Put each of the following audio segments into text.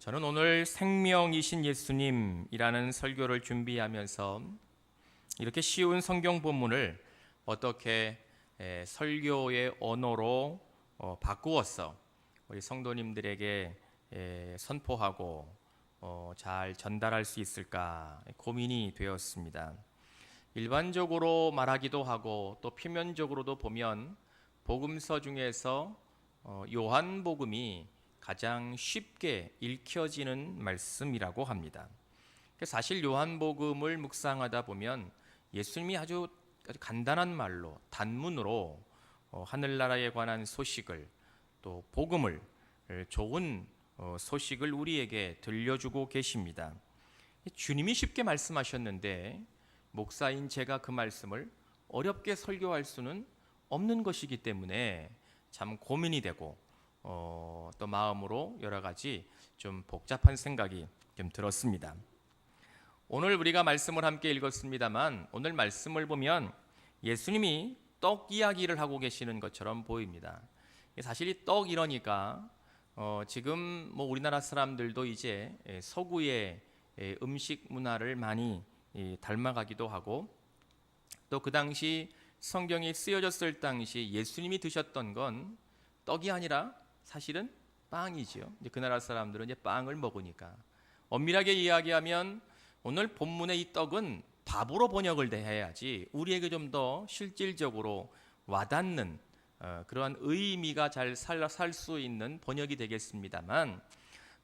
저는 오늘 생명이신 예수님이라는 설교를 준비하면서 이렇게 쉬운 성경 본문을 어떻게 설교의 언어로 바꾸어서 우리 성도님들에게 선포하고 잘 전달할 수 있을까 고민이 되었습니다. 일반적으로 말하기도 하고 또 표면적으로도 보면 복음서 중에서 요한복음이 가장 쉽게 읽혀지는 말씀이라고 합니다. 사실 요한복음을 묵상하다 보면 예수님이 아주 간단한 말로 단문으로 하늘나라에 관한 소식을 또 복음을 좋은 소식을 우리에게 들려주고 계십니다. 주님이 쉽게 말씀하셨는데 목사인 제가 그 말씀을 어렵게 설교할 수는 없는 것이기 때문에 참 고민이 되고 또 마음으로 여러 가지 좀 복잡한 생각이 좀 들었습니다. 오늘 우리가 말씀을 함께 읽었습니다만 오늘 말씀을 보면 예수님이 떡 이야기를 하고 계시는 것처럼 보입니다. 사실 이 떡 이러니까 지금 뭐 우리나라 사람들도 이제 서구의 음식 문화를 많이 닮아가기도 하고 또 그 당시 성경이 쓰여졌을 당시 예수님이 드셨던 건 떡이 아니라 사실은 빵이지요. 이제 그 나라 사람들은 이제 빵을 먹으니까 엄밀하게 이야기하면 오늘 본문의 이 떡은 밥으로 번역을 해야지 우리에게 좀 더 실질적으로 와닿는 그러한 의미가 잘 살 수 있는 번역이 되겠습니다만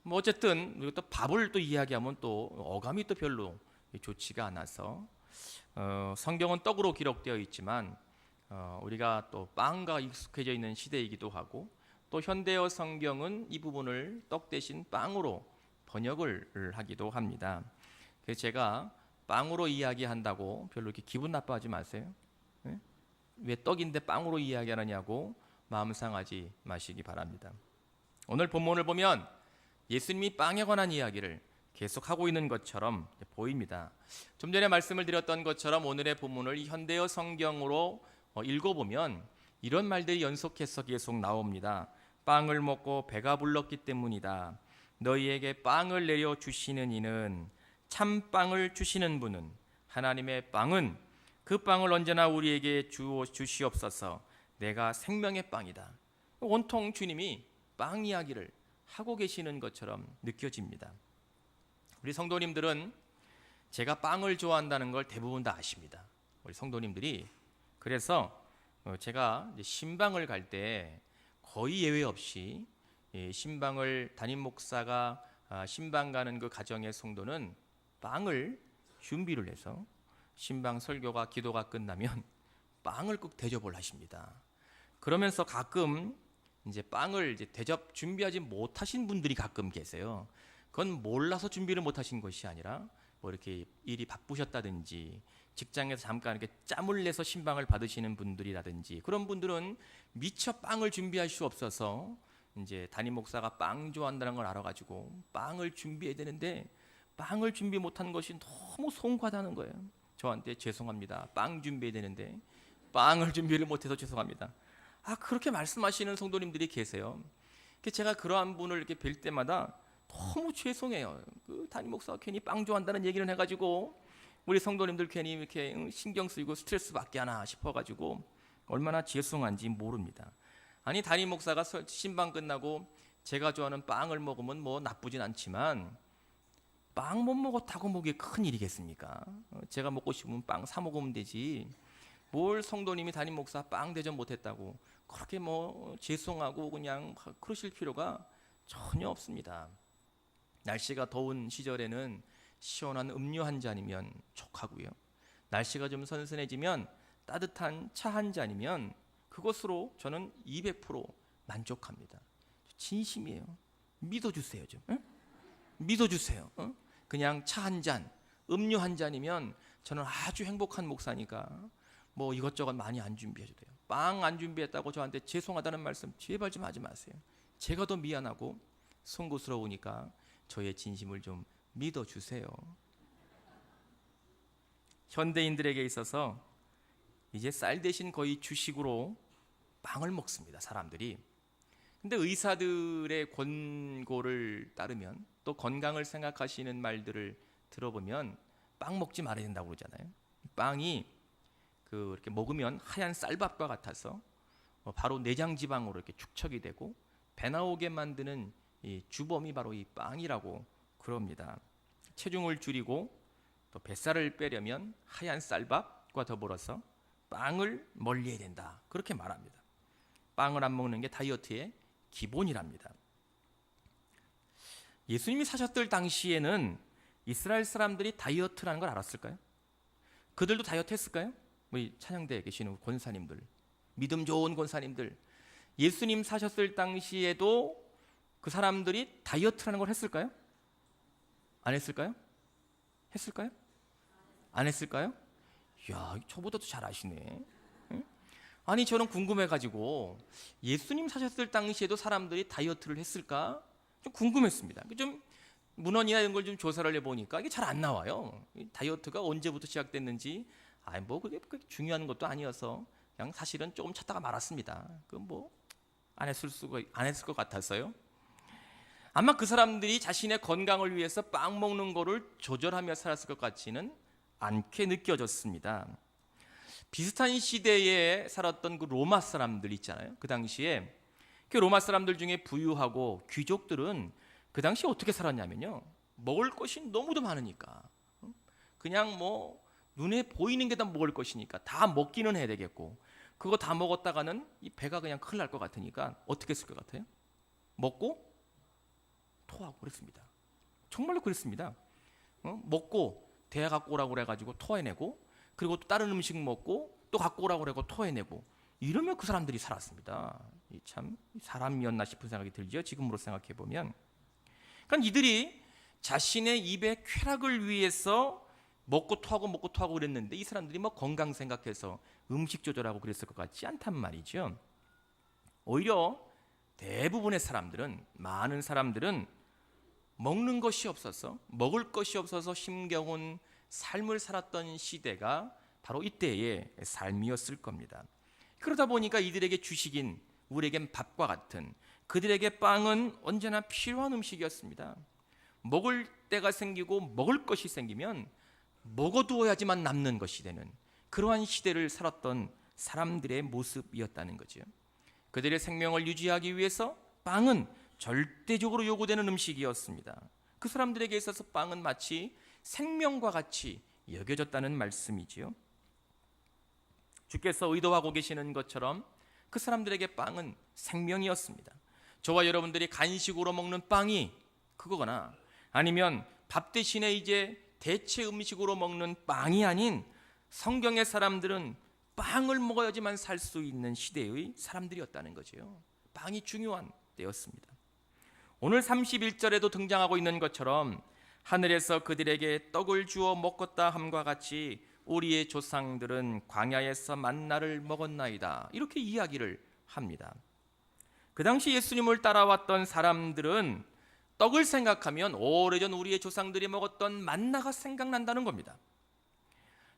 뭐 어쨌든 또 밥을 또 이야기하면 또 어감이 또 별로 좋지가 않아서 성경은 떡으로 기록되어 있지만 우리가 또 빵과 익숙해져 있는 시대이기도 하고 또 현대어 성경은 이 부분을 떡 대신 빵으로 번역을 하기도 합니다. 그래서 제가 빵으로 이야기한다고 별로 이렇게 기분 나빠하지 마세요. 네? 왜 떡인데 빵으로 이야기하느냐고 마음 상하지 마시기 바랍니다. 오늘 본문을 보면 예수님이 빵에 관한 이야기를 계속하고 있는 것처럼 보입니다. 좀 전에 말씀을 드렸던 것처럼 오늘의 본문을 현대어 성경으로 읽어보면 이런 말들이 연속해서 계속 나옵니다. 빵을 먹고 배가 불렀기 때문이다. 너희에게 빵을 내려 주시는 이는 참빵을 주시는 분은 하나님의 빵은 그 빵을 언제나 우리에게 주시옵소서. 내가 생명의 빵이다. 온통 주님이 빵 이야기를 하고 계시는 것처럼 느껴집니다. 우리 성도님들은 제가 빵을 좋아한다는 걸 대부분 다 아십니다. 우리 성도님들이 그래서 제가 신방을 갈 때 거의 예외 없이 신방을 담임 목사가 신방 가는 그 가정의 성도는 빵을 준비를 해서 신방 설교가 기도가 끝나면 빵을 꼭 대접을 하십니다. 그러면서 가끔 이제 빵을 이제 대접 준비하지 못하신 분들이 가끔 계세요. 그건 몰라서 준비를 못하신 것이 아니라 뭐 이렇게 일이 바쁘셨다든지 직장에서 잠깐 이렇게 짬을 내서 신방을 받으시는 분들이라든지 그런 분들은 미처 빵을 준비할 수 없어서 이제 담임 목사가 빵 좋아한다는 걸 알아가지고 빵을 준비해야 되는데 빵을 준비 못한 것이 너무 송구하다는 거예요. 저한테 죄송합니다. 빵 준비해야 되는데 빵을 준비를 못해서 죄송합니다. 그렇게 말씀하시는 성도님들이 계세요. 제가 그러한 분을 이렇게 뵐 때마다 너무 죄송해요. 그 담임 목사가 괜히 빵 좋아한다는 얘기를 해가지고 우리 성도님들 괜히 이렇게 신경 쓰이고 스트레스 받게 하나 싶어가지고 얼마나 죄송한지 모릅니다. 아니 담임 목사가 신방 끝나고 제가 좋아하는 빵을 먹으면 뭐 나쁘진 않지만 빵 못 먹었다고 뭐 그게 큰 일이겠습니까? 제가 먹고 싶으면 빵 사 먹으면 되지. 뭘 성도님이 담임 목사 빵 대접 못했다고 그렇게 뭐 죄송하고 그냥 그러실 필요가 전혀 없습니다. 날씨가 더운 시절에는 시원한 음료 한 잔이면 족하고요. 날씨가 좀 선선해지면 따뜻한 차 한 잔이면 그것으로 저는 200% 만족합니다. 진심이에요. 믿어주세요 좀. 응? 믿어주세요. 그냥 차 한 잔, 음료 한 잔이면 저는 아주 행복한 목사니까 뭐 이것저것 많이 안 준비해도 돼요. 빵 안 준비했다고 저한테 죄송하다는 말씀 제발 좀 하지 마세요. 제가 더 미안하고 송구스러우니까 저의 진심을 좀 믿어주세요. 현대인들에게 있어서 이제 쌀 대신 거의 주식으로 빵을 먹습니다. 사람들이. 근데 의사들의 권고를 따르면, 또 건강을 생각하시는 말들을 들어보면 빵 먹지 말아야 된다고 그러잖아요. 빵이 이렇게 먹으면 하얀 쌀밥과 같아서 바로 내장 지방으로 이렇게 축적이 되고 배 나오게 만드는 이 주범이 바로 이 빵이라고 그럽니다. 체중을 줄이고 또 뱃살을 빼려면 하얀 쌀밥과 더불어서 빵을 멀리해야 된다, 그렇게 말합니다. 빵을 안 먹는 게 다이어트의 기본이랍니다. 예수님이 사셨을 당시에는 이스라엘 사람들이 다이어트라는 걸 알았을까요? 그들도 다이어트 했을까요? 우리 찬양대에 계시는 권사님들, 믿음 좋은 권사님들, 예수님 사셨을 당시에도 그 사람들이 다이어트라는 걸 했을까요? 안 했을까요? 했을까요? 안 했을까요? 이야, 저보다도 잘 아시네. 응? 아니, 저는 궁금해가지고 예수님 사셨을 당시에도 사람들이 다이어트를 했을까 좀 궁금했습니다. 좀 문헌이나 이런 걸 좀 조사를 해보니까 이게 잘 안 나와요. 다이어트가 언제부터 시작됐는지, 뭐 그게 중요한 것도 아니어서 그냥 사실은 조금 찾다가 말았습니다. 안 했을 것 같아서요. 아마 그 사람들이 자신의 건강을 위해서 빵 먹는 거를 조절하며 살았을 것 같지는 않게 느껴졌습니다. 비슷한 시대에 살았던 그 로마 사람들 있잖아요. 그 당시에 그 로마 사람들 중에 부유하고 귀족들은 그 당시에 어떻게 살았냐면요, 먹을 것이 너무도 많으니까 그냥 눈에 보이는 게 다 먹을 것이니까 다 먹기는 해야 되겠고, 그거 다 먹었다가는 이 배가 그냥 큰일 날 것 같으니까 어떻게 했을 것 같아요? 먹고 토하고 그랬습니다. 정말로 그랬습니다. 먹고 대야 갖고 오라고 그래가지고 토해내고, 그리고 또 다른 음식 먹고 또 갖고 오라고 그래고 토해내고, 이러면 그 사람들이 살았습니다. 참 사람이었나 싶은 생각이 들죠, 지금으로 생각해 보면. 그러니까 이들이 자신의 입의 쾌락을 위해서 먹고 토하고 그랬는데, 이 사람들이 건강 생각해서 음식 조절하고 그랬을 것 같지 않단 말이죠. 오히려 대부분의 사람들은, 많은 사람들은 먹는 것이 없어서, 먹을 것이 없어서 힘겨운 삶을 살았던 시대가 바로 이때의 삶이었을 겁니다. 그러다 보니까 이들에게 주식인 우리에겐 밥과 같은, 그들에게 빵은 언제나 필요한 음식이었습니다. 먹을 때가 생기고 먹을 것이 생기면 먹어두어야지만 남는 것이 되는 그러한 시대를 살았던 사람들의 모습이었다는 거죠. 그들의 생명을 유지하기 위해서 빵은 절대적으로 요구되는 음식이었습니다. 그 사람들에게 있어서 빵은 마치 생명과 같이 여겨졌다는 말씀이지요. 주께서 의도하고 계시는 것처럼 그 사람들에게 빵은 생명이었습니다. 저와 여러분들이 간식으로 먹는 빵이 그거거나, 아니면 밥 대신에 이제 대체 음식으로 먹는 빵이 아닌, 성경의 사람들은 빵을 먹어야지만 살 수 있는 시대의 사람들이었다는 거죠. 빵이 중요한 때였습니다. 오늘 31절에도 등장하고 있는 것처럼 하늘에서 그들에게 떡을 주어 먹었다 함과 같이 우리의 조상들은 광야에서 만나를 먹었나이다, 이렇게 이야기를 합니다. 그 당시 예수님을 따라왔던 사람들은 떡을 생각하면 오래전 우리의 조상들이 먹었던 만나가 생각난다는 겁니다.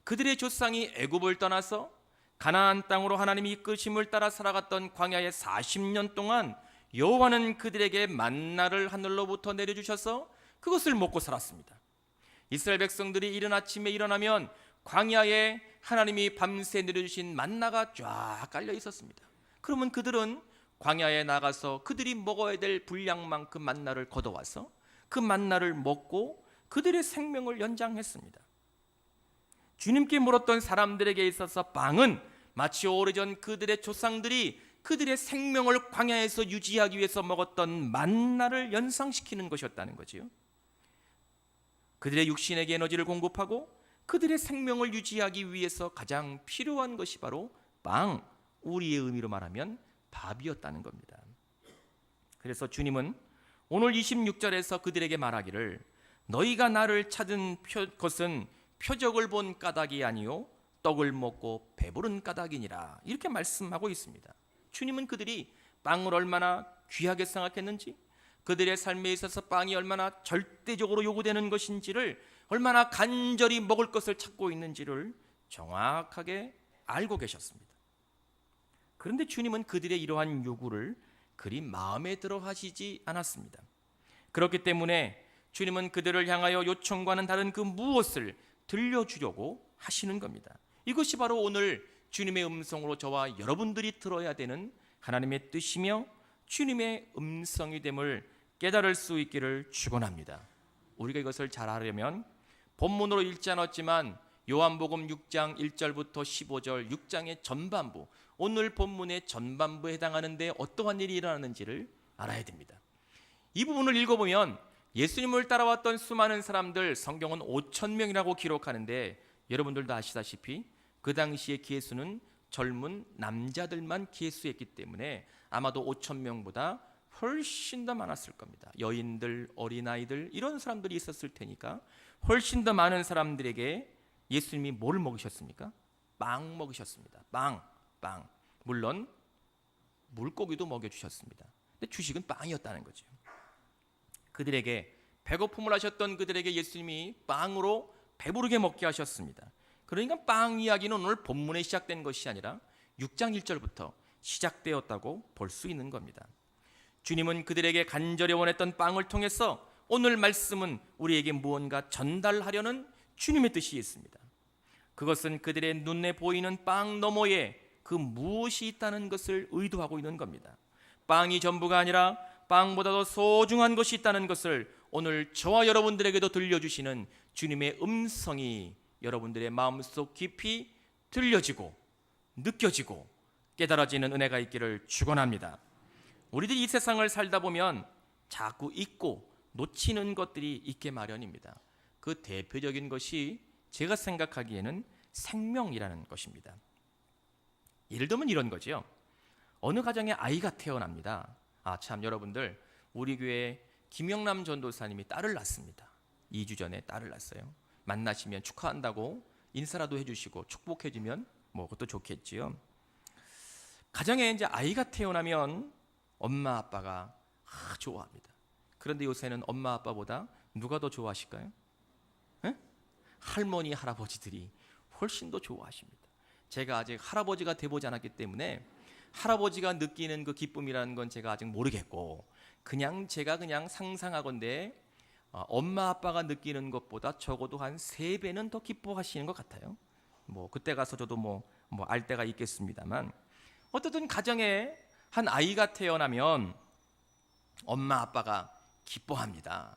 그들의 조상이 애굽을 떠나서 가나안 땅으로 하나님이 이끄심을 따라 살아갔던 광야의 40년 동안 여호와는 그들에게 만나를 하늘로부터 내려주셔서 그것을 먹고 살았습니다. 이스라엘 백성들이 이른 아침에 일어나면 광야에 하나님이 밤새 내려주신 만나가 쫙 깔려 있었습니다. 그러면 그들은 광야에 나가서 그들이 먹어야 될 분량만큼 만나를 걷어와서 그 만나를 먹고 그들의 생명을 연장했습니다. 주님께 물었던 사람들에게 있어서 빵은 마치 오래전 그들의 조상들이 그들의 생명을 광야에서 유지하기 위해서 먹었던 만나를 연상시키는 것이었다는 거지요. 그들의 육신에게 에너지를 공급하고 그들의 생명을 유지하기 위해서 가장 필요한 것이 바로 빵, 우리의 의미로 말하면 밥이었다는 겁니다. 그래서 주님은 오늘 26절에서 그들에게 말하기를, 너희가 나를 찾은 것은 표적을 본 까닭이 아니요 떡을 먹고 배부른 까닭이니라, 이렇게 말씀하고 있습니다. 주님은 그들이 빵을 얼마나 귀하게 생각했는지, 그들의 삶에 있어서 빵이 얼마나 절대적으로 요구되는 것인지를, 얼마나 간절히 먹을 것을 찾고 있는지를 정확하게 알고 계셨습니다. 그런데 주님은 그들의 이러한 요구를 그리 마음에 들어 하시지 않았습니다. 그렇기 때문에 주님은 그들을 향하여 요청과는 다른 그 무엇을 들려주려고 하시는 겁니다. 이것이 바로 오늘 주님의 음성으로 저와 여러분들이 들어야 되는 하나님의 뜻이며 주님의 음성이 됨을 깨달을 수 있기를 축원합니다. 우리가 이것을 잘 하려면 본문으로 읽지 않았지만 요한복음 6장 1절부터 15절 6장의 전반부, 오늘 본문의 전반부에 해당하는데 어떠한 일이 일어나는지를 알아야 됩니다. 이 부분을 읽어보면 예수님을 따라왔던 수많은 사람들, 성경은 5천 명이라고 기록하는데 여러분들도 아시다시피 그 당시의 기회수는 젊은 남자들만 기회수였기 때문에 아마도 5천 명보다 훨씬 더 많았을 겁니다. 여인들, 어린아이들 이런 사람들이 있었을 테니까 훨씬 더 많은 사람들에게 예수님이 뭘 먹이셨습니까? 빵 먹이셨습니다. 빵. 물론 물고기도 먹여주셨습니다. 근데 주식은 빵이었다는 거죠. 그들에게 배고픔을 하셨던 그들에게 예수님이 빵으로 배부르게 먹게 하셨습니다. 그러니까 빵 이야기는 오늘 본문에 시작된 것이 아니라 6장 1절부터 시작되었다고 볼 수 있는 겁니다. 주님은 그들에게 간절히 원했던 빵을 통해서 오늘 말씀은 우리에게 무언가 전달하려는 주님의 뜻이 있습니다. 그것은 그들의 눈에 보이는 빵 너머에 그 무엇이 있다는 것을 의도하고 있는 겁니다. 빵이 전부가 아니라 빵보다도 소중한 것이 있다는 것을 오늘 저와 여러분들에게도 들려주시는 주님의 음성이 여러분들의 마음속 깊이 들려지고 느껴지고 깨달아지는 은혜가 있기를 축원합니다. 우리들이 이 세상을 살다 보면 자꾸 잊고 놓치는 것들이 있게 마련입니다. 그 대표적인 것이 제가 생각하기에는 생명이라는 것입니다. 예를 들면 이런 거죠. 어느 가정에 아이가 태어납니다. 참 여러분들, 우리 교회 김영남 전도사님이 딸을 낳습니다. 2주 전에 딸을 낳았어요. 만나시면 축하한다고 인사라도 해주시고 축복해주면 뭐 그것도 좋겠지요. 가정에 이제 아이가 태어나면 엄마 아빠가 좋아합니다. 그런데 요새는 엄마 아빠보다 누가 더 좋아하실까요? 에? 할머니 할아버지들이 훨씬 더 좋아하십니다. 제가 아직 할아버지가 돼보지 않았기 때문에 할아버지가 느끼는 그 기쁨이라는 건 제가 아직 모르겠고, 제가 그냥 상상하건대 엄마 아빠가 느끼는 것보다 적어도 한 3배는 더 기뻐하시는 것 같아요. 뭐 그때 가서 저도 뭐 알 때가 있겠습니다만, 어쨌든 가정에 한 아이가 태어나면 엄마 아빠가 기뻐합니다.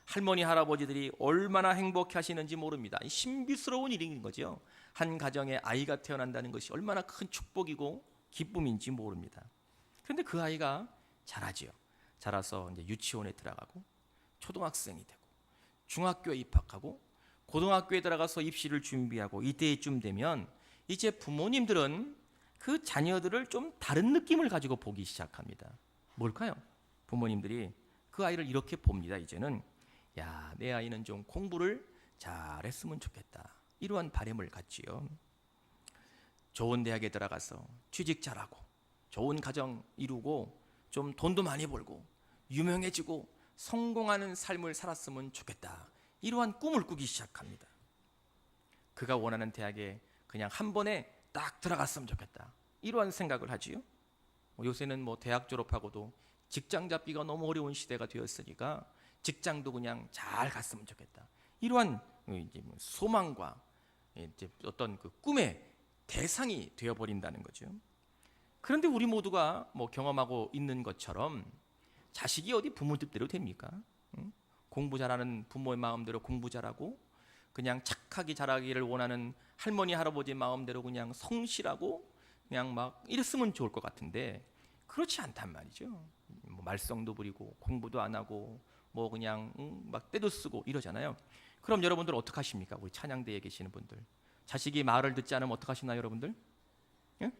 할머니 할아버지들이 얼마나 행복해 하시는지 모릅니다. 신비스러운 일인 거죠. 한 가정에 아이가 태어난다는 것이 얼마나 큰 축복이고 기쁨인지 모릅니다. 그런데 그 아이가 자라지요. 자라서 이제 유치원에 들어가고 초등학생이 되고 중학교에 입학하고 고등학교에 들어가서 입시를 준비하고 이때쯤 되면 이제 부모님들은 그 자녀들을 좀 다른 느낌을 가지고 보기 시작합니다. 뭘까요? 부모님들이 그 아이를 이렇게 봅니다. 이제는 내 아이는 좀 공부를 잘했으면 좋겠다, 이러한 바람을 갖지요. 좋은 대학에 들어가서 취직 잘하고 좋은 가정 이루고 좀 돈도 많이 벌고 유명해지고 성공하는 삶을 살았으면 좋겠다, 이러한 꿈을 꾸기 시작합니다. 그가 원하는 대학에 그냥 한 번에 딱 들어갔으면 좋겠다, 이러한 생각을 하지요. 요새는 대학 졸업하고도 직장 잡기가 너무 어려운 시대가 되었으니까 직장도 그냥 잘 갔으면 좋겠다, 이러한 이제 소망과 이제 어떤 그 꿈의 대상이 되어버린다는 거죠. 그런데 우리 모두가 경험하고 있는 것처럼 자식이 어디 부모 뜻대로 됩니까? 공부 잘하는 부모의 마음대로 공부 잘하고 그냥 착하게 자라기를 원하는 할머니 할아버지 마음대로 그냥 성실하고 그냥 막 이랬으면 좋을 것 같은데 그렇지 않단 말이죠. 말썽도 부리고 공부도 안 하고 그냥 막 때도 쓰고 이러잖아요. 그럼 여러분들 어떻게 하십니까? 우리 찬양대에 계시는 분들, 자식이 말을 듣지 않으면 어떻게 하시나요, 여러분들? 예?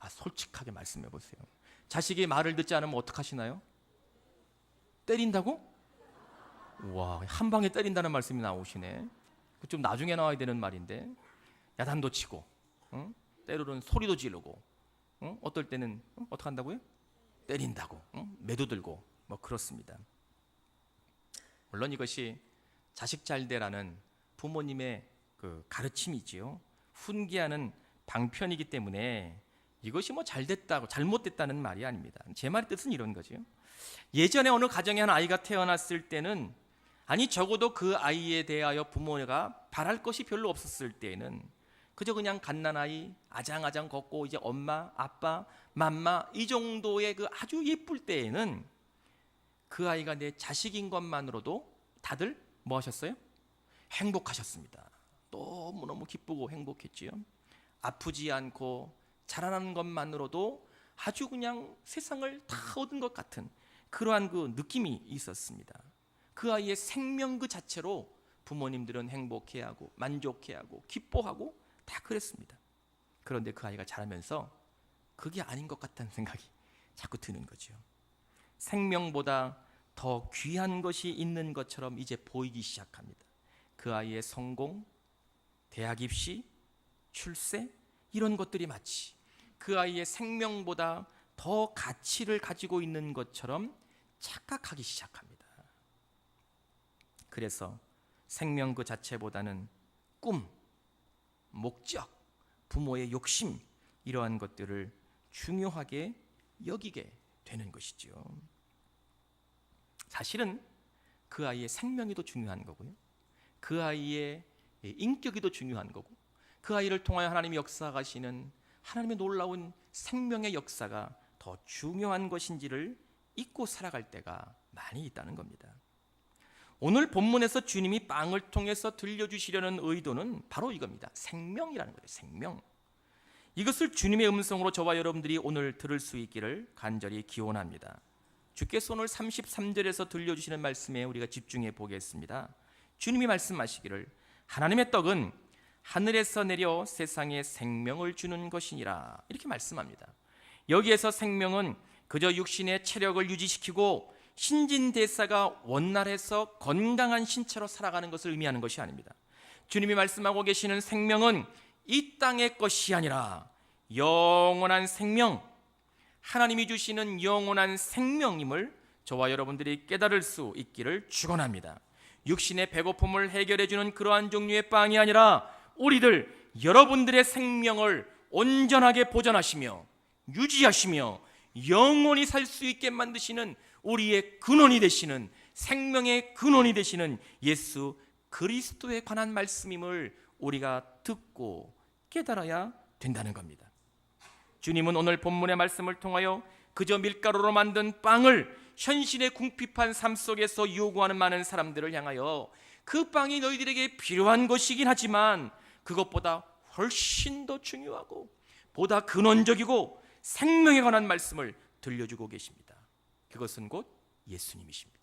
솔직하게 말씀해 보세요. 자식이 말을 듣지 않으면 어떻게 하시나요? 때린다고? 와, 한 방에 때린다는 말씀이 나오시네. 좀 나중에 나와야 되는 말인데, 야단도 치고, 때로는 소리도 지르고, 어떨 때는 어떻게 한다고요? 때린다고, 매도 들고 그렇습니다. 물론 이것이 자식 잘 되라는 부모님의 그 가르침이지요. 훈계하는 방편이기 때문에 이것이 뭐 잘됐다고 잘못됐다는 말이 아닙니다. 제 말의 뜻은 이런 거죠. 예전에 어느 가정에 한 아이가 태어났을 때는, 아니 적어도 그 아이에 대하여 부모가 바랄 것이 별로 없었을 때에는 그저 그냥 갓난아이 아장아장 걷고 이제 엄마, 아빠, 맘마 이 정도의 그 아주 예쁠 때에는 그 아이가 내 자식인 것만으로도 다들 뭐 하셨어요? 행복하셨습니다. 너무너무 기쁘고 행복했지요. 아프지 않고 자라나는 것만으로도 아주 그냥 세상을 다 얻은 것 같은 그러한 그 느낌이 있었습니다. 그 아이의 생명 그 자체로 부모님들은 행복해하고 만족해하고 기뻐하고 다 그랬습니다. 그런데 그 아이가 자라면서 그게 아닌 것 같다는 생각이 자꾸 드는 거죠. 생명보다 더 귀한 것이 있는 것처럼 이제 보이기 시작합니다. 그 아이의 성공, 대학 입시, 출세 이런 것들이 마치 그 아이의 생명보다 더 가치를 가지고 있는 것처럼 착각하기 시작합니다. 그래서 생명 그 자체보다는 꿈, 목적, 부모의 욕심 이러한 것들을 중요하게 여기게 되는 것이죠. 사실은 그 아이의 생명이 더 중요한 거고요. 그 아이의 인격이 더 중요한 거고, 그 아이를 통하여 하나님이 역사하시는 하나님의 놀라운 생명의 역사가 더 중요한 것인지를 잊고 살아갈 때가 많이 있다는 겁니다. 오늘 본문에서 주님이 빵을 통해서 들려주시려는 의도는 바로 이겁니다. 생명이라는 거예요. 생명. 이것을 주님의 음성으로 저와 여러분들이 오늘 들을 수 있기를 간절히 기원합니다. 주께서 오늘 33절에서 들려주시는 말씀에 우리가 집중해 보겠습니다. 주님이 말씀하시기를 하나님의 떡은 하늘에서 내려 세상에 생명을 주는 것이니라 이렇게 말씀합니다. 여기에서 생명은 그저 육신의 체력을 유지시키고 신진대사가 원활해서 건강한 신체로 살아가는 것을 의미하는 것이 아닙니다. 주님이 말씀하고 계시는 생명은 이 땅의 것이 아니라 영원한 생명, 하나님이 주시는 영원한 생명임을 저와 여러분들이 깨달을 수 있기를 축원합니다. 육신의 배고픔을 해결해 주는 그러한 종류의 빵이 아니라 우리들 여러분들의 생명을 온전하게 보존하시며 유지하시며 영원히 살 수 있게 만드시는 우리의 근원이 되시는 생명의 근원이 되시는 예수 그리스도에 관한 말씀임을 우리가 듣고 깨달아야 된다는 겁니다. 주님은 오늘 본문의 말씀을 통하여 그저 밀가루로 만든 빵을 현실의 궁핍한 삶 속에서 요구하는 많은 사람들을 향하여 그 빵이 너희들에게 필요한 것이긴 하지만 그것보다 훨씬 더 중요하고 보다 근원적이고 생명에 관한 말씀을 들려주고 계십니다. 그것은 곧 예수님이십니다.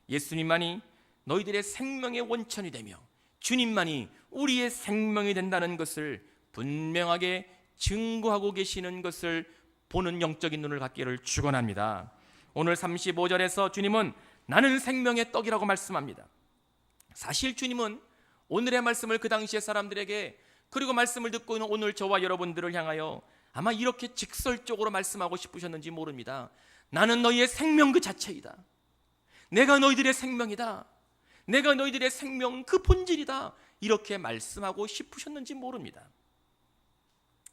예수님만이 너희들의 생명의 원천이 되며 주님만이 우리의 생명이 된다는 것을 분명하게 증거하고 계시는 것을 보는 영적인 눈을 갖기를 축원합니다. 오늘 35절에서 주님은 나는 생명의 떡이라고 말씀합니다. 사실 주님은 오늘의 말씀을 그 당시의 사람들에게 그리고 말씀을 듣고 있는 오늘 저와 여러분들을 향하여 아마 이렇게 직설적으로 말씀하고 싶으셨는지 모릅니다. 나는 너희의 생명 그 자체이다. 내가 너희들의 생명이다. 내가 너희들의 생명 그 본질이다. 이렇게 말씀하고 싶으셨는지 모릅니다.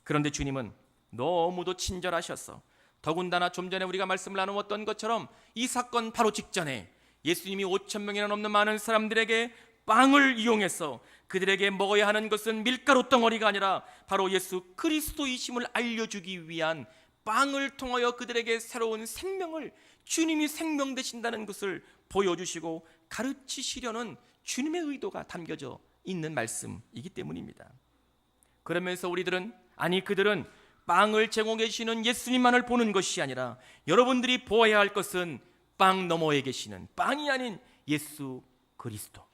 그런데 주님은 너무도 친절하셔서 더군다나 좀 전에 우리가 말씀을 나누었던 것처럼 이 사건 바로 직전에 예수님이 5,000명이나 넘는 많은 사람들에게 빵을 이용해서 그들에게 먹어야 하는 것은 밀가루 덩어리가 아니라 바로 예수 그리스도이심을 알려주기 위한 빵을 통하여 그들에게 새로운 생명을 주님이 생명 되신다는 것을 보여주시고 가르치시려는 주님의 의도가 담겨져 있는 말씀이기 때문입니다. 그러면서 우리들은 그들은 빵을 제공해 주시는 예수님만을 보는 것이 아니라 여러분들이 보아야 할 것은 빵 너머에 계시는 빵이 아닌 예수 그리스도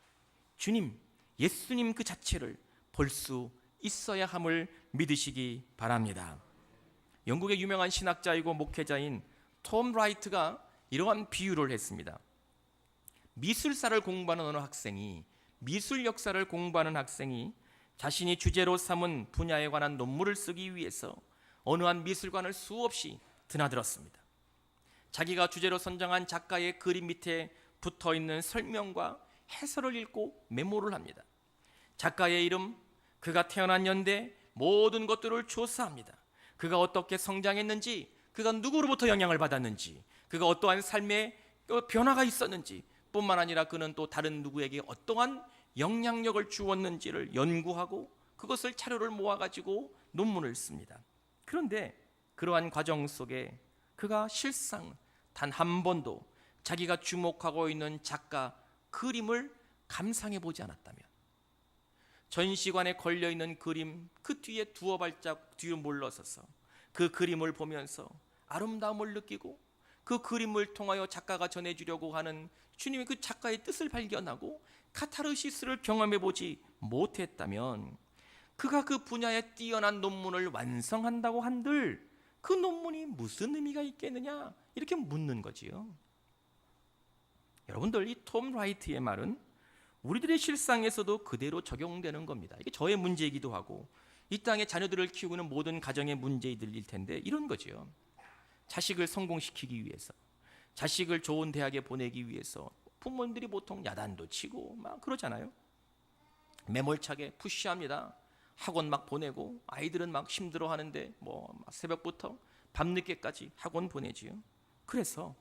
주님, 예수님 그 자체를 볼 수 있어야 함을 믿으시기 바랍니다. 영국의 유명한 신학자이고 목회자인 톰 라이트가 이러한 비유를 했습니다. 미술사를 공부하는 어느 학생이 미술 역사를 공부하는 학생이 자신이 주제로 삼은 분야에 관한 논문을 쓰기 위해서 어느 한 미술관을 수없이 드나들었습니다. 자기가 주제로 선정한 작가의 그림 밑에 붙어있는 설명과 해설을 읽고 메모를 합니다. 작가의 이름, 그가 태어난 연대 모든 것들을 조사합니다. 그가 어떻게 성장했는지, 그가 누구로부터 영향을 받았는지, 그가 어떠한 삶의 변화가 있었는지 뿐만 아니라 그는 또 다른 누구에게 어떠한 영향력을 주었는지를 연구하고 그것을 자료를 모아가지고 논문을 씁니다. 그런데 그러한 과정 속에 그가 실상 단 한 번도 자기가 주목하고 있는 작가 그림을 감상해 보지 않았다면, 전시관에 걸려있는 그림 그 뒤에 두어 발짝 뒤로 물러서서 그 그림을 보면서 아름다움을 느끼고 그 그림을 통하여 작가가 전해주려고 하는 주님의 그 작가의 뜻을 발견하고 카타르시스를 경험해 보지 못했다면, 그가 그 분야에 뛰어난 논문을 완성한다고 한들 그 논문이 무슨 의미가 있겠느냐, 이렇게 묻는 거지요. 여러분들, 이 톰 라이트의 말은 우리들의 실상에서도 그대로 적용되는 겁니다. 이게 저의 문제이기도 하고 이 땅에 자녀들을 키우는 모든 가정의 문제들일 텐데, 이런 거죠. 자식을 성공시키기 위해서, 자식을 좋은 대학에 보내기 위해서 부모님들이 보통 야단도 치고 막 그러잖아요. 매몰차게 푸시합니다. 학원 막 보내고 아이들은 막 힘들어하는데 막 새벽부터 밤늦게까지 학원 보내지요. 그래서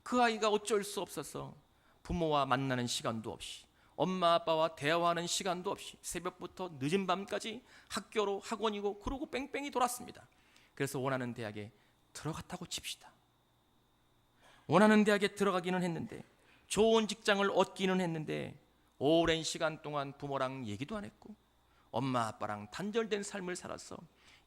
그 아이가 어쩔 수 없어서 부모와 만나는 시간도 없이, 엄마 아빠와 대화하는 시간도 없이 새벽부터 늦은 밤까지 학교로 학원이고 그러고 뺑뺑이 돌았습니다. 그래서 원하는 대학에 들어갔다고 칩시다. 원하는 대학에 들어가기는 했는데, 좋은 직장을 얻기는 했는데, 오랜 시간 동안 부모랑 얘기도 안 했고 엄마 아빠랑 단절된 삶을 살아서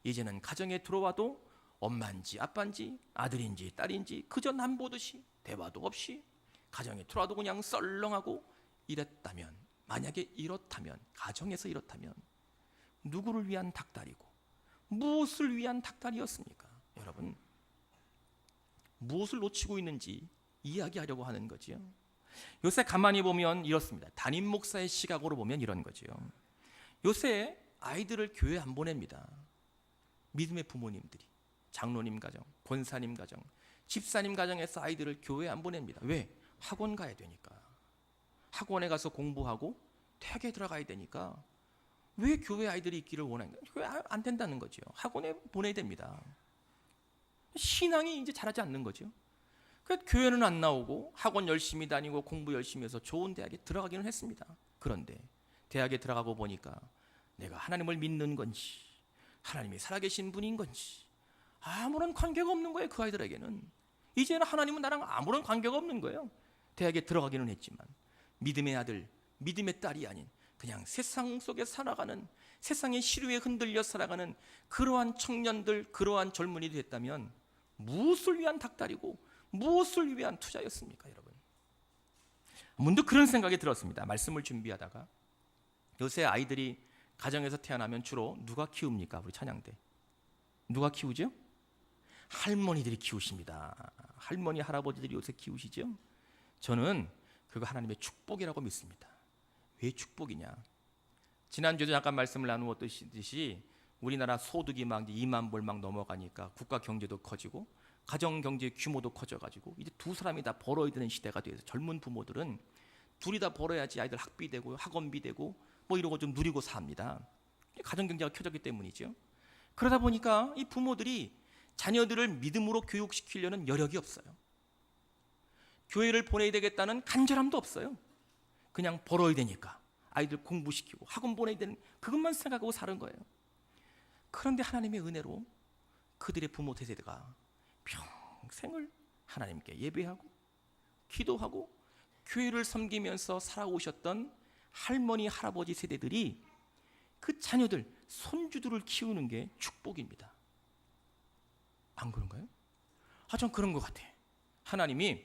이제는 가정에 들어와도 엄마인지 아빠인지 아들인지 딸인지 그저 남 보듯이 대화도 없이 가정에 들어와도 그냥 썰렁하고 이랬다면, 만약에 이렇다면, 가정에서 이렇다면 누구를 위한 닭다리고 무엇을 위한 닭다리였습니까? 여러분, 무엇을 놓치고 있는지 이야기하려고 하는 거지요. 요새 가만히 보면 이렇습니다. 담임 목사의 시각으로 보면 이런 거지요. 요새 아이들을 교회 안 보냅니다. 믿음의 부모님들이, 장로님 가정, 권사님 가정, 집사님 가정에서 아이들을 교회 안 보냅니다. 왜? 학원 가야 되니까. 학원에 가서 공부하고 대학에 들어가야 되니까. 왜 교회 아이들이 있기를 원하는가? 교회 안 된다는 거죠. 학원에 보내야 됩니다. 신앙이 이제 자라지 않는 거죠. 그래서 교회는 안 나오고 학원 열심히 다니고 공부 열심히 해서 좋은 대학에 들어가기는 했습니다. 그런데 대학에 들어가고 보니까 내가 하나님을 믿는 건지, 하나님이 살아계신 분인 건지 아무런 관계가 없는 거예요. 그 아이들에게는 이제는 하나님은 나랑 아무런 관계가 없는 거예요. 대학에 들어가기는 했지만 믿음의 아들, 믿음의 딸이 아닌 그냥 세상 속에 살아가는, 세상의 시류에 흔들려 살아가는 그러한 청년들, 그러한 젊은이들이 됐다면 무엇을 위한 닭다리고 무엇을 위한 투자였습니까, 여러분? 문득 그런 생각이 들었습니다. 말씀을 준비하다가, 요새 아이들이 가정에서 태어나면 주로 누가 키웁니까? 우리 찬양대 누가 키우죠? 할머니들이 키우십니다. 할머니, 할아버지들이 요새 키우시죠? 저는 그거 하나님의 축복이라고 믿습니다. 왜 축복이냐? 지난주에도 잠깐 말씀을 나누었듯이 우리나라 소득이 막 2만 불 막 넘어가니까 국가 경제도 커지고 가정 경제 규모도 커져가지고 이제 두 사람이 다 벌어야 되는 시대가 돼서 젊은 부모들은 둘이 다 벌어야지 아이들 학비 되고 학원비 되고 뭐 이러고 좀 누리고 삽니다. 가정 경제가 켜졌기 때문이죠. 그러다 보니까 이 부모들이 자녀들을 믿음으로 교육시키려는 여력이 없어요. 교회를 보내야 되겠다는 간절함도 없어요. 그냥 벌어야 되니까 아이들 공부시키고 학원 보내야 되는 그것만 생각하고 사는 거예요. 그런데 하나님의 은혜로 그들의 부모 세대가 평생을 하나님께 예배하고 기도하고 교회를 섬기면서 살아오셨던 할머니, 할아버지 세대들이 그 자녀들, 손주들을 키우는 게 축복입니다. 안 그런가요? 전 그런 것 같아. 하나님이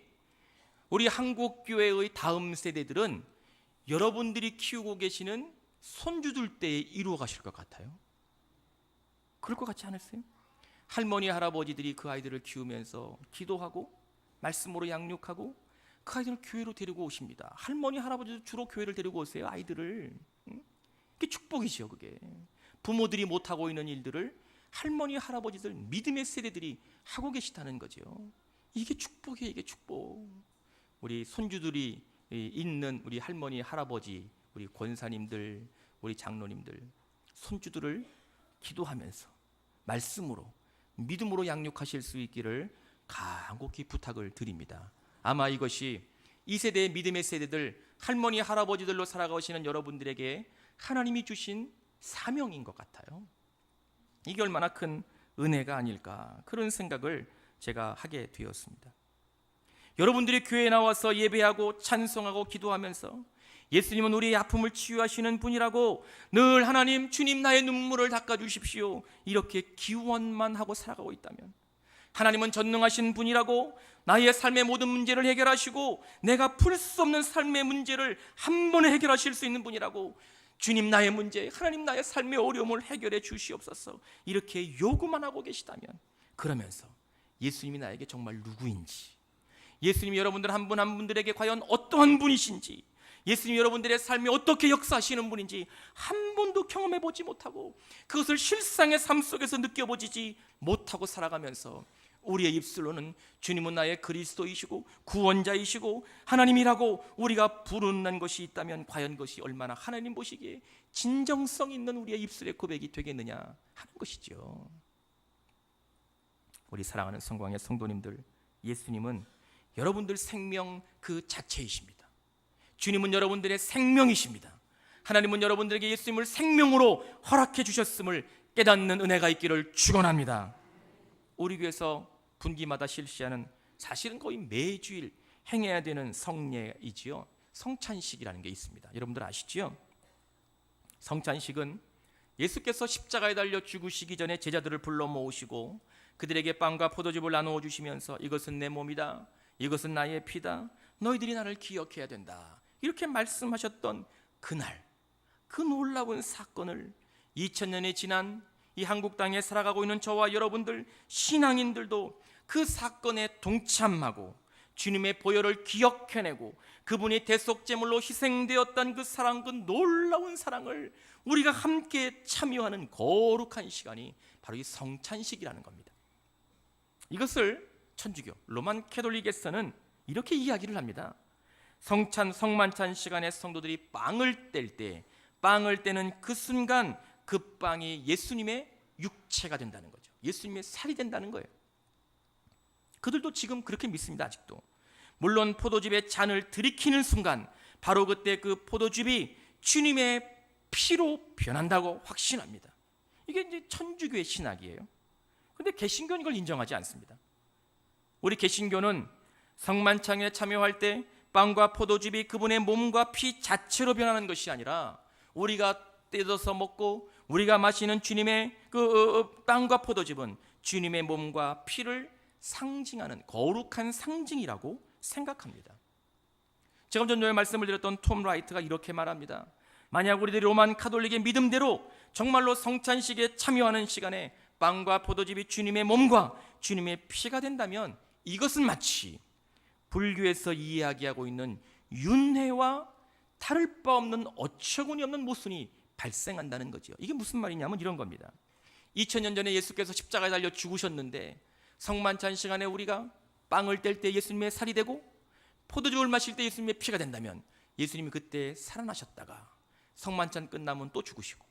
우리 한국교회의 다음 세대들은 여러분들이 키우고 계시는 손주들 때에 이루어 가실 것 같아요. 그럴 것 같지 않으세요? 할머니, 할아버지들이 그 아이들을 키우면서 기도하고 말씀으로 양육하고 그 아이들을 교회로 데리고 오십니다. 할머니, 할아버지도 주로 교회를 데리고 오세요, 아이들을. 그게 축복이죠, 그게. 부모들이 못하고 있는 일들을 할머니, 할아버지들, 믿음의 세대들이 하고 계시다는 거죠. 이게 축복이에요, 이게 축복. 우리 손주들이 있는 우리 할머니, 할아버지, 우리 권사님들, 우리 장로님들, 손주들을 기도하면서 말씀으로 믿음으로 양육하실 수 있기를 간곡히 부탁을 드립니다. 아마 이것이 이 세대의 믿음의 세대들, 할머니 할아버지들로 살아가시는 여러분들에게 하나님이 주신 사명인 것 같아요. 이게 얼마나 큰 은혜가 아닐까, 그런 생각을 제가 하게 되었습니다. 여러분들이 교회에 나와서 예배하고 찬송하고 기도하면서 예수님은 우리의 아픔을 치유하시는 분이라고 늘 하나님, 주님 나의 눈물을 닦아주십시오, 이렇게 기원만 하고 살아가고 있다면, 하나님은 전능하신 분이라고 나의 삶의 모든 문제를 해결하시고 내가 풀 수 없는 삶의 문제를 한 번에 해결하실 수 있는 분이라고, 주님 나의 문제, 하나님 나의 삶의 어려움을 해결해 주시옵소서, 이렇게 요구만 하고 계시다면, 그러면서 예수님이 나에게 정말 누구인지, 예수님이 여러분들 한 분 한 분들에게 과연 어떠한 분이신지, 예수님이 여러분들의 삶에 어떻게 역사하시는 분인지 한 번도 경험해 보지 못하고 그것을 실상의 삶 속에서 느껴보지 못하고 살아가면서 우리의 입술로는 주님은 나의 그리스도이시고 구원자이시고 하나님이라고 우리가 부르는 것이 있다면, 과연 그것이 얼마나 하나님 보시기에 진정성 있는 우리의 입술의 고백이 되겠느냐 하는 것이죠. 우리 사랑하는 성광의 성도님들, 예수님은 여러분들 생명 그 자체이십니다. 주님은 여러분들의 생명이십니다. 하나님은 여러분들에게 예수님을 생명으로 허락해 주셨음을 깨닫는 은혜가 있기를 축원합니다. 우리 교회에서 분기마다 실시하는, 사실은 거의 매주일 행해야 되는 성례이지요, 성찬식이라는 게 있습니다. 여러분들 아시지요? 성찬식은 예수께서 십자가에 달려 죽으시기 전에 제자들을 불러 모으시고 그들에게 빵과 포도즙을 나누어 주시면서 이것은 내 몸이다, 이것은 나의 피다, 너희들이 나를 기억해야 된다, 이렇게 말씀하셨던 그날, 그 놀라운 사건을 2000년이 지난 이 한국 땅에 살아가고 있는 저와 여러분들 신앙인들도 그 사건에 동참하고 주님의 보혈을 기억해내고 그분이 대속제물로 희생되었던 그 사랑, 그 놀라운 사랑을 우리가 함께 참여하는 거룩한 시간이 바로 이 성찬식이라는 겁니다. 이것을 천주교 로만 캐톨릭에서는 이렇게 이야기를 합니다. 성만찬 시간에 성도들이 빵을 뗄 때, 빵을 떼는 그 순간 그 빵이 예수님의 육체가 된다는 거죠. 예수님의 살이 된다는 거예요. 그들도 지금 그렇게 믿습니다. 아직도. 물론 포도즙의 잔을 들이키는 순간 바로 그때 그 포도즙이 주님의 피로 변한다고 확신합니다. 이게 이제 천주교의 신학이에요. 그런데 개신교는 이걸 인정하지 않습니다. 우리 개신교는 성만찬에 참여할 때 빵과 포도즙이 그분의 몸과 피 자체로 변하는 것이 아니라 우리가 뜯어서 먹고 우리가 마시는 주님의 그 빵과 포도즙은 주님의 몸과 피를 상징하는 거룩한 상징이라고 생각합니다. 제가 좀 전에 말씀을 드렸던 톰 라이트가 이렇게 말합니다. 만약 우리들이 로만 카톨릭의 믿음대로 정말로 성찬식에 참여하는 시간에 빵과 포도즙이 주님의 몸과 주님의 피가 된다면 이것은 마치 불교에서 이야기하고 있는 윤회와 다를 바 없는 어처구니 없는 모순이 발생한다는 거죠. 이게 무슨 말이냐면 이런 겁니다. 2000년 전에 예수께서 십자가에 달려 죽으셨는데 성만찬 시간에 우리가 빵을 뗄 때 예수님의 살이 되고 포도즙을 마실 때 예수님의 피가 된다면 예수님이 그때 살아나셨다가 성만찬 끝나면 또 죽으시고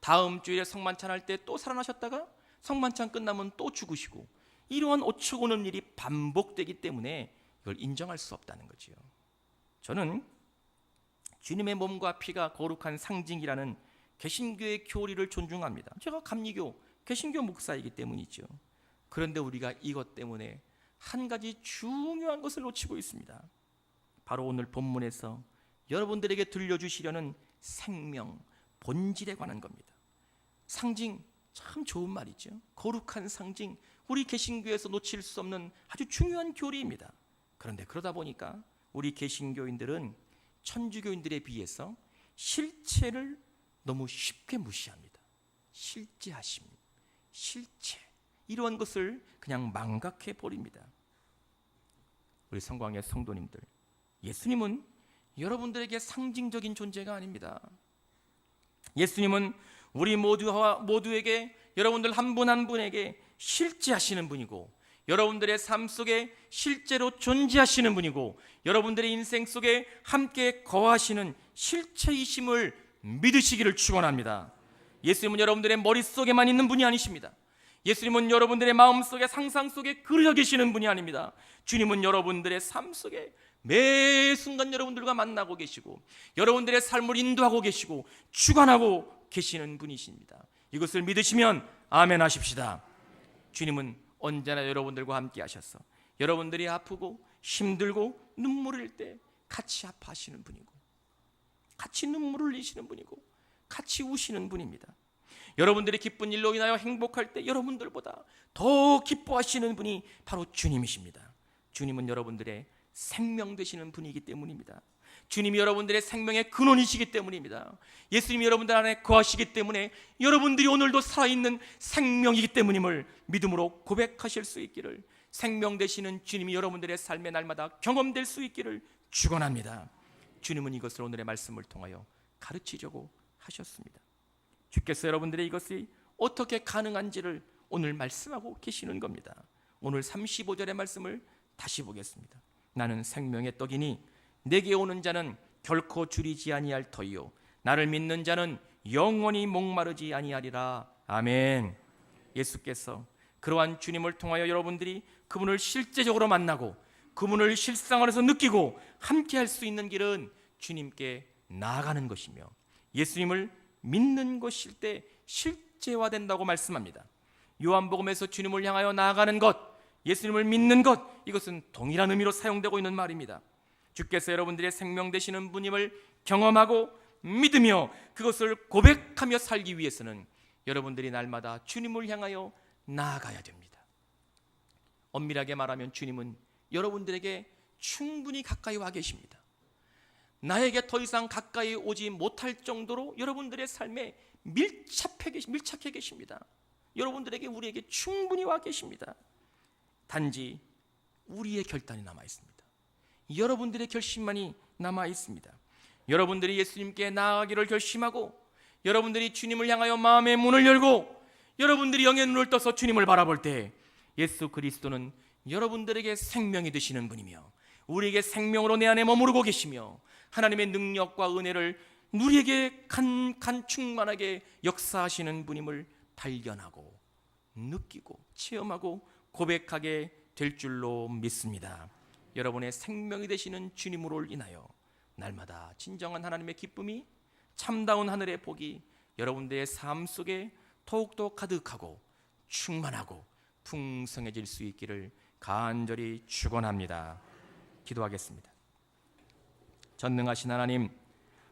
다음 주일에 성만찬 할 때 또 살아나셨다가 성만찬 끝나면 또 죽으시고 이러한 어처구니 없는 일이 반복되기 때문에 이걸 인정할 수 없다는 거지요. 저는 주님의 몸과 피가 거룩한 상징이라는 개신교의 교리를 존중합니다. 제가 감리교, 개신교 목사이기 때문이죠. 그런데 우리가 이것 때문에 한 가지 중요한 것을 놓치고 있습니다. 바로 오늘 본문에서 여러분들에게 들려주시려는 생명, 본질에 관한 겁니다. 상징, 참 좋은 말이죠. 거룩한 상징, 우리 개신교에서 놓칠 수 없는 아주 중요한 교리입니다. 그런데 그러다 보니까 우리 개신교인들은 천주교인들에 비해서 실체를 너무 쉽게 무시합니다. 실제하심, 실체, 이러한 것을 그냥 망각해 버립니다. 우리 성광의 성도님들, 예수님은 여러분들에게 상징적인 존재가 아닙니다. 예수님은 우리 모두에게, 여러분들 한 분 한 분에게 실제하시는 분이고 여러분들의 삶 속에 실제로 존재하시는 분이고 여러분들의 인생 속에 함께 거하시는 실체이심을 믿으시기를 축원합니다. 예수님은 여러분들의 머릿속에만 있는 분이 아니십니다. 예수님은 여러분들의 마음속에, 상상 속에 그려 계시는 분이 아닙니다. 주님은 여러분들의 삶 속에 매 순간 여러분들과 만나고 계시고 여러분들의 삶을 인도하고 계시고 주관하고 계시는 분이십니다. 이것을 믿으시면 아멘 하십시다. 주님은 언제나 여러분들과 함께 하셔서 여러분들이 아프고 힘들고 눈물 흘릴 때 같이 아파하시는 분이고 같이 눈물을 흘리시는 분이고 같이 우시는 분입니다. 여러분들이 기쁜 일로 인하여 행복할 때 여러분들보다 더 기뻐하시는 분이 바로 주님이십니다. 주님은 여러분들의 생명 되시는 분이기 때문입니다. 주님이 여러분들의 생명의 근원이시기 때문입니다. 예수님이 여러분들 안에 거하시기 때문에 여러분들이 오늘도 살아있는 생명이기 때문임을 믿음으로 고백하실 수 있기를, 생명 되시는 주님이 여러분들의 삶의 날마다 경험될 수 있기를 축원합니다. 주님은 이것을 오늘의 말씀을 통하여 가르치려고 하셨습니다. 주께서 여러분들의 이것이 어떻게 가능한지를 오늘 말씀하고 계시는 겁니다. 오늘 35절의 말씀을 다시 보겠습니다. 나는 생명의 떡이니 내게 오는 자는 결코 줄이지 아니할 터이요 나를 믿는 자는 영원히 목마르지 아니하리라. 아멘. 예수께서 그러한 주님을 통하여 여러분들이 그분을 실제적으로 만나고 그분을 실상 안에서 느끼고 함께 할 수 있는 길은 주님께 나아가는 것이며 예수님을 믿는 것일 때 실제화된다고 말씀합니다. 요한복음에서 주님을 향하여 나아가는 것, 예수님을 믿는 것, 이것은 동일한 의미로 사용되고 있는 말입니다. 주께서 여러분들의 생명 되시는 분임을 경험하고 믿으며 그것을 고백하며 살기 위해서는 여러분들이 날마다 주님을 향하여 나아가야 됩니다. 엄밀하게 말하면 주님은 여러분들에게 충분히 가까이 와 계십니다. 나에게 더 이상 가까이 오지 못할 정도로 여러분들의 삶에 밀착해 계십니다. 여러분들에게, 우리에게 충분히 와 계십니다. 단지 우리의 결단이 남아 있습니다. 여러분들의 결심만이 남아 있습니다. 여러분들이 예수님께 나아가기를 결심하고 여러분들이 주님을 향하여 마음의 문을 열고 여러분들이 영의 눈을 떠서 주님을 바라볼 때 예수 그리스도는 여러분들에게 생명이 되시는 분이며 우리에게 생명으로 내 안에 머무르고 계시며 하나님의 능력과 은혜를 우리에게 충만하게 역사하시는 분임을 발견하고 느끼고 체험하고 고백하게 될 줄로 믿습니다. 여러분의 생명이 되시는 주님으로 인하여 날마다 진정한 하나님의 기쁨이, 참다운 하늘의 복이 여러분들의 삶 속에 더욱더 가득하고 충만하고 풍성해질 수 있기를 간절히 축원합니다. 기도하겠습니다. 전능하신 하나님,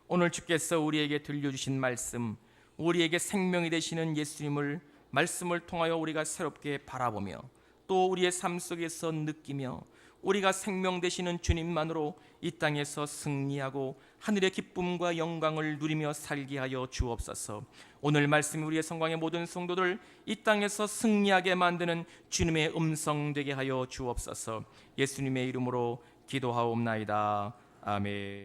오늘 주께서 우리에게 들려주신 말씀, 우리에게 생명이 되시는 예수님을 말씀을 통하여 우리가 새롭게 바라보며 또 우리의 삶 속에서 느끼며 우리가 생명 되시는 주님만으로 이 땅에서 승리하고 하늘의 기쁨과 영광을 누리며 살게 하여 주옵소서. 오늘 말씀이 우리의 성광의 모든 성도들 이 땅에서 승리하게 만드는 주님의 음성 되게 하여 주옵소서. 예수님의 이름으로 기도하옵나이다. 아멘.